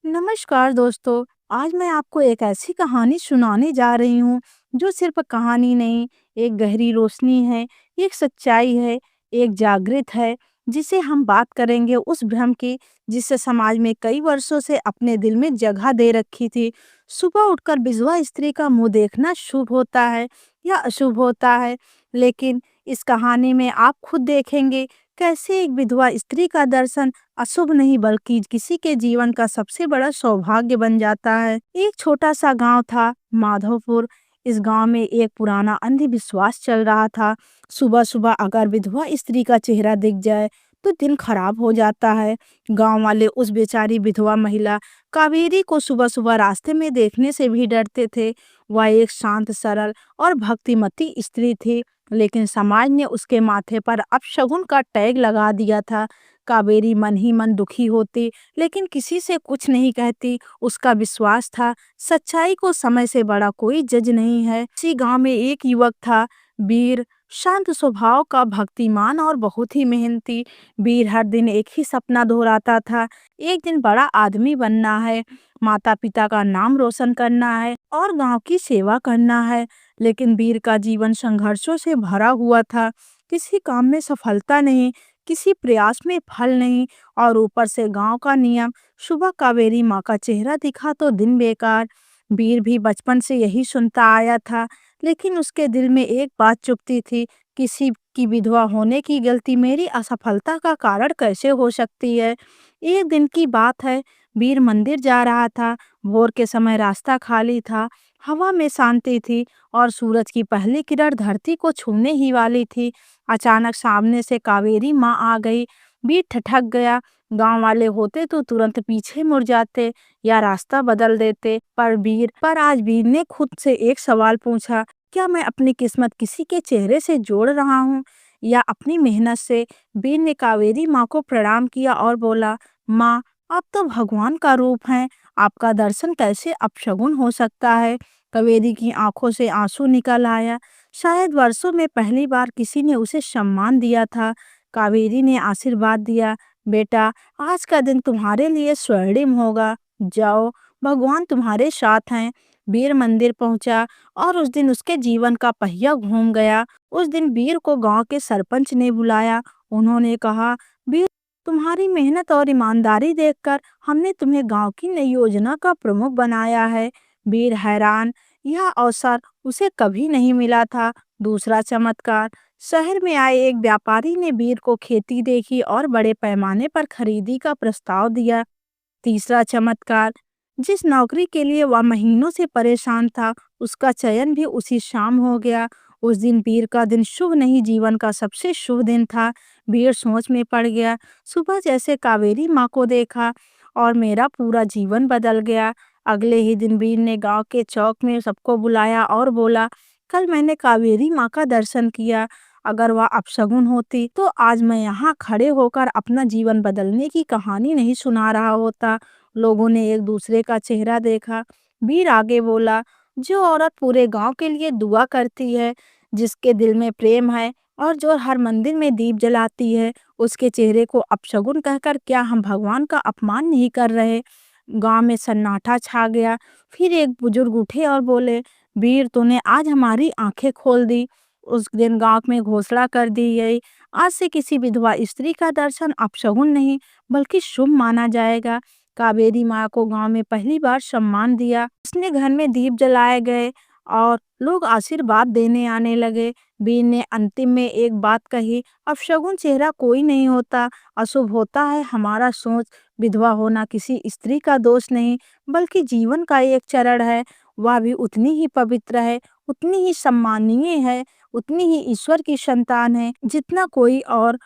नमस्कार दोस्तों। आज मैं आपको एक ऐसी कहानी सुनाने जा रही हूँ जो सिर्फ कहानी नहीं, एक गहरी रोशनी है, एक सच्चाई है, एक जागृत है, जिसे हम बात करेंगे उस भ्रम की जिसे समाज में कई वर्षों से अपने दिल में जगह दे रखी थी। सुबह उठकर विधवा स्त्री का मुंह देखना शुभ होता है या अशुभ होता है, लेकिन इस कहानी में आप खुद देखेंगे कैसे एक विधवा स्त्री का दर्शन अशुभ नहीं बल्कि किसी के जीवन का सबसे बड़ा सौभाग्य बन जाता है। एक छोटा सा गांव था, माधोपुर। इस गांव में एक पुराना अंधविश्वास चल रहा था। सुबह सुबह अगर विधवा स्त्री का चेहरा दिख जाए तो दिन खराब हो जाता है। गांव वाले उस बेचारी विधवा महिला कावेरी को सुबह सुबह रास्ते में देखने से भी डरते थे। वह एक शांत, सरल और भक्तिमती स्त्री थी, लेकिन समाज ने उसके माथे पर अपशगुन का टैग लगा दिया था। कावेरी मन ही मन दुखी होती, लेकिन किसी से कुछ नहीं कहती। उसका विश्वास था, सच्चाई को समय से बड़ा कोई जज नहीं है। इसी गांव में एक युवक था, वीर। शांत स्वभाव का, भक्तिमान और बहुत ही मेहनती। वीर हर दिन एक ही सपना दोहराता था, एक दिन बड़ा आदमी बनना है, माता पिता का नाम रोशन करना है और गांव की सेवा करना है। लेकिन वीर का जीवन संघर्षों से भरा हुआ था। किसी काम में सफलता नहीं, किसी प्रयास में फल नहीं, और ऊपर से गांव का नियम, सुबह कावेरी माँ का चेहरा दिखा तो दिन बेकार। वीर भी बचपन से यही सुनता आया था, लेकिन उसके दिल में एक बात चुभती थी, किसी की विधवा होने की गलती मेरी असफलता का कारण कैसे हो सकती है। एक दिन की बात है, वीर मंदिर जा रहा था। भोर के समय रास्ता खाली था, हवा में शांति थी और सूरज की पहली किरण धरती को छूने ही वाली थी। अचानक सामने से कावेरी माँ आ गई। वीर ठठक गया। गांव वाले होते तो तुरंत पीछे मुड़ जाते या रास्ता बदल देते, पर आज वीर ने खुद से एक सवाल पूछा, क्या मैं अपनी किस्मत किसी के चेहरे से जोड़ रहा हूँ या अपनी मेहनत से। वीर ने कावेरी माँ को प्रणाम किया और बोला, माँ, आप तो भगवान का रूप हैं, आपका दर्शन कैसे अपशगुन हो सकता है। कावेरी की आंखों से आंसू निकल आया। शायद वर्षों में पहली बार किसी ने उसे सम्मान दिया था। कावेरी ने आशीर्वाद दिया, बेटा, आज का दिन तुम्हारे लिए स्वर्णिम होगा, जाओ, भगवान तुम्हारे साथ हैं। वीर मंदिर पहुंचा और उस दिन उसके जीवन का पहिया घूम गया। उस दिन वीर को गांव के सरपंच ने बुलाया। उन्होंने कहा, वीर, तुम्हारी मेहनत और ईमानदारी देखकर हमने तुम्हें गांव की नई योजना का प्रमुख बनाया है। वीर हैरान, यह अवसर उसे कभी नहीं मिला था। दूसरा चमत्कार, शहर में आए एक व्यापारी ने वीर को खेती देखी और बड़े पैमाने पर खरीदी का प्रस्ताव दिया। तीसरा चमत्कार, जिस नौकरी के लिए वह महीनों से परेशान था, उसका चयन भी उसी शाम हो गया। उस दिन वीर का दिन शुभ नहीं, जीवन का सबसे शुभ दिन था। वीर सोच में पड़ गया, सुबह जैसे कावेरी माँ को देखा और मेरा पूरा जीवन बदल गया। अगले ही दिन वीर ने गांव के चौक में सबको बुलाया और बोला, कल मैंने कावेरी माँ का दर्शन किया। अगर वह अपशगुन होती तो आज मैं यहाँ खड़े होकर अपना जीवन बदलने की कहानी नहीं सुना रहा होता। लोगों ने एक दूसरे का चेहरा देखा। वीर आगे बोला, जो औरत पूरे गांव के लिए दुआ करती है, जिसके दिल में प्रेम है और जो हर मंदिर में दीप जलाती है, उसके चेहरे को अपशगुन कहकर क्या हम भगवान का अपमान नहीं कर रहे। गांव में सन्नाटा छा गया। फिर एक बुजुर्ग उठे और बोले, वीर, तूने आज हमारी आंखें खोल दी। उस दिन गांव में घोषणा कर दी गई, आज से किसी विधवा स्त्री का दर्शन अपशगुन नहीं बल्कि शुभ माना जाएगा। कावेरी माँ को गांव में पहली बार सम्मान दिया। उसने घर में दीप जलाए गए और लोग आशीर्वाद देने आने लगे। वीर ने अंतिम में एक बात कही, अपशगुन चेहरा कोई नहीं होता, अशुभ होता है हमारा सोच। विधवा होना किसी स्त्री का दोष नहीं बल्कि जीवन का एक चरण है। वह भी उतनी ही पवित्र है, उतनी ही सम्मानीय है, उतनी ही ईश्वर की संतान है जितना कोई और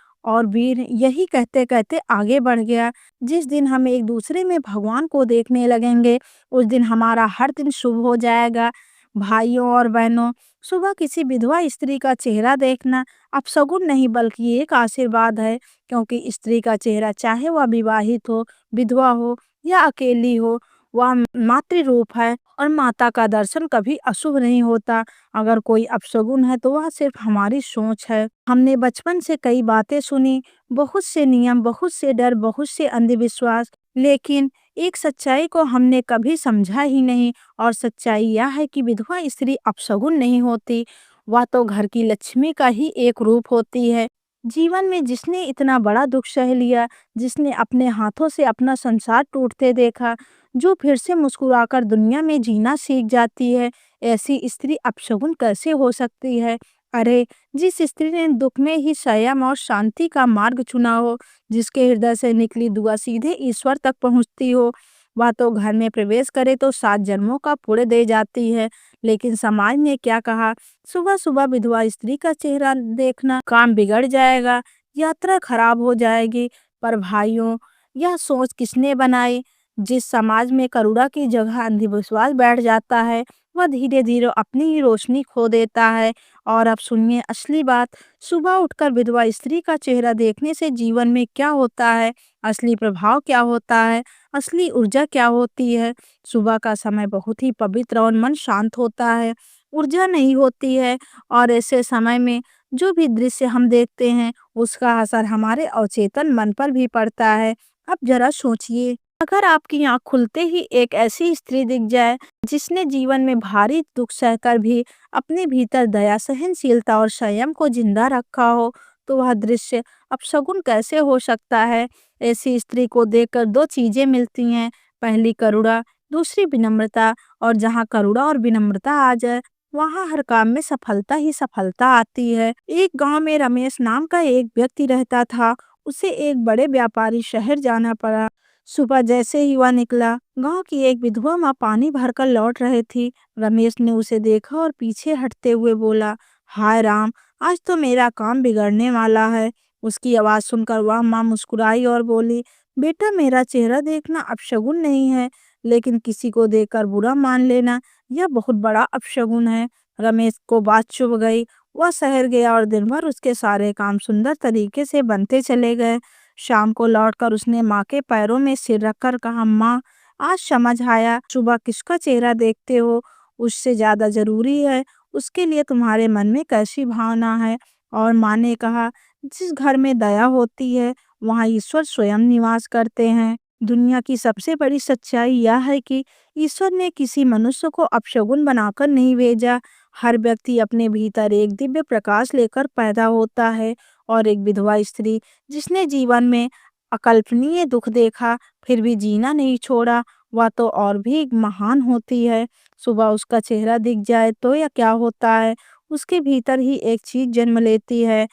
वीर यही कहते कहते आगे बढ़ गया। जिस दिन हम एक दूसरे में भगवान को देखने लगेंगे, उस दिन हमारा हर दिन शुभ हो जाएगा। भाइयों और बहनों, सुबह किसी विधवा स्त्री का चेहरा देखना अपशगुन नहीं बल्कि एक आशीर्वाद है, क्योंकि स्त्री का चेहरा चाहे वह विवाहित हो, विधवा हो या अकेली हो, वह मातृ रूप है और माता का दर्शन कभी अशुभ नहीं होता। अगर कोई अपशगुन है तो वह सिर्फ हमारी सोच है। हमने बचपन से कई बातें सुनी, बहुत से नियम, बहुत से डर, बहुत से अंधविश्वास, लेकिन एक सच्चाई को हमने कभी समझा ही नहीं, और सच्चाई यह है कि विधवा स्त्री अपशगुन नहीं होती, वह तो घर की लक्ष्मी का ही एक रूप होती है। जीवन में जिसने इतना बड़ा दुख सह लिया, जिसने अपने हाथों से अपना संसार टूटते देखा, जो फिर से मुस्कुराकर दुनिया में जीना सीख जाती है, ऐसी स्त्री अपशगुन कैसे हो सकती है? अरे, जिस स्त्री ने दुख में ही संयम और शांति का मार्ग चुना हो, जिसके हृदय से निकली दुआ सीधे ईश्वर तक पहुंचती हो, वह तो घर में प्रवेश करे तो 7 जन्मों का पुण्य दे जाती है। लेकिन समाज ने क्या कहा? सुबह सुबह विधवा स्त्री का चेहरा देखना काम बिगड़ जाएगा, यात्रा खराब हो जाएगी। पर भाइयों, यह सोच किसने बनाई? जिस समाज में करुणा की जगह अंधविश्वास बैठ जाता है, वह धीरे धीरे अपनी ही रोशनी खो देता है। और अब सुनिए असली बात। सुबह उठकर विधवा स्त्री का चेहरा देखने से जीवन में क्या होता है, असली प्रभाव क्या होता है, असली ऊर्जा क्या होती है। सुबह का समय बहुत ही पवित्र और मन शांत होता है, ऊर्जा नहीं होती है। और ऐसे समय में जो भी दृश्य हम देखते हैं, उसका असर हमारे अवचेतन मन पर भी पड़ता है। अब जरा सोचिए, अगर आपकी आँख खुलते ही एक ऐसी स्त्री दिख जाए, जिसने जीवन में भारी दुख सहकर भी अपने भीतर दया, सहनशीलता और संयम को जिंदा रखा हो, तो वह दृश्य अपशगुन कैसे हो सकता है? ऐसी स्त्री को देखकर 2 चीजें मिलती हैं, पहली करुणा, दूसरी विनम्रता। और जहाँ करुणा और विनम्रता आ जाए, वहाँ हर काम में सफलता ही सफलता आती है। एक गांव में रमेश नाम का एक व्यक्ति रहता था। उसे एक बड़े व्यापारी शहर जाना पड़ा। सुबह जैसे ही वह निकला, गांव की एक विधवा माँ पानी भरकर लौट रही थी। रमेश ने उसे देखा और पीछे हटते हुए बोला, हाय राम, आज तो मेरा काम बिगड़ने वाला है। उसकी आवाज सुनकर वह माँ मुस्कुराई और बोली, बेटा, मेरा चेहरा देखना अपशगुन नहीं है, लेकिन किसी को देखकर बुरा मान लेना, यह बहुत बड़ा अपशगुन है। रमेश को बात चुभ गई। वह शहर गया और दिन भर उसके सारे काम सुंदर तरीके से बनते चले गए। शाम को लौटकर उसने माँ के पैरों में सिर रखकर कहा, माँ, आज समझ आया सुबह किसका चेहरा देखते हो, उससे ज्यादा जरूरी है उसके लिए तुम्हारे मन में कैसी भावना है। और माँ ने कहा, जिस घर में दया होती है, वहाँ ईश्वर स्वयं निवास करते हैं। दुनिया की सबसे बड़ी सच्चाई यह है कि ईश्वर ने किसी मनुष्य को अपशगुन बनाकर नहीं भेजा। हर व्यक्ति अपने भीतर एक दिव्य प्रकाश लेकर पैदा होता है। और एक विधवा स्त्री जिसने जीवन में अकल्पनीय दुख देखा, फिर भी जीना नहीं छोड़ा, वह तो और भी महान होती है। सुबह उसका चेहरा दिख जाए तो यह क्या होता है, उसके भीतर ही एक चीज जन्म लेती है,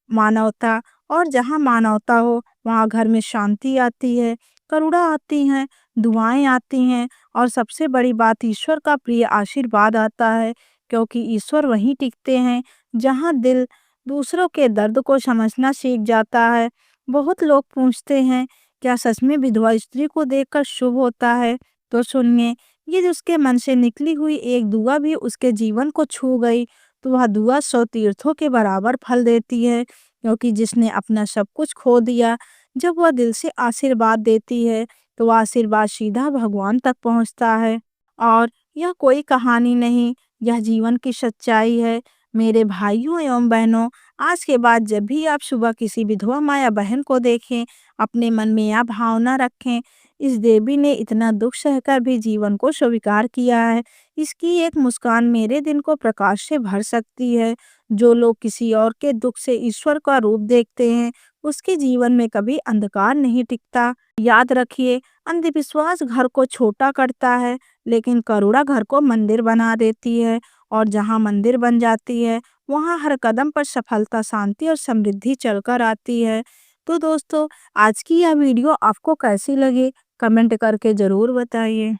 मानवता। और जहाँ मानवता हो, वहाँ घर में शांति आती है, करुणा आती है, दुआएं आती हैं, और सबसे बड़ी बात, ईश्वर का प्रिय आशीर्वाद आता है। क्योंकि ईश्वर वहीं टिकते हैं जहाँ दिल दूसरों के दर्द को समझना सीख जाता है। बहुत लोग पूछते हैं, क्या सच में विधवा स्त्री को देखकर शुभ होता है? तो सुनिए, ये जो उसके मन से निकली हुई एक दुआ भी उसके जीवन को छू गई, तो वह दुआ 100 तीर्थों के बराबर फल देती है। क्योंकि जिसने अपना सब कुछ खो दिया, जब वह दिल से आशीर्वाद देती है, तो वह आशीर्वाद सीधा भगवान तक पहुंचता है। और यह कोई कहानी नहीं, यह जीवन की सच्चाई है। मेरे भाइयों एवं बहनों, आज के बाद जब भी आप सुबह किसी विधवा माँ या बहन को देखें, अपने मन में यह भावना रखें, इस देवी ने इतना दुख सहकर भी जीवन को स्वीकार किया है। इसकी एक मुस्कान मेरे दिन को प्रकाश से भर सकती है। जो लोग किसी और के दुख से ईश्वर का रूप देखते हैं, उसके जीवन में कभी अंधकार नहीं टिकता। याद रखिए, अंधविश्वास घर को छोटा करता है, लेकिन करुणा घर को मंदिर बना देती है। और जहाँ मंदिर बन जाती है, वहाँ हर कदम पर सफलता, शांति और समृद्धि चलकर आती है। तो दोस्तों, आज की यह वीडियो आपको कैसी लगी? कमेंट करके ज़रूर बताइए।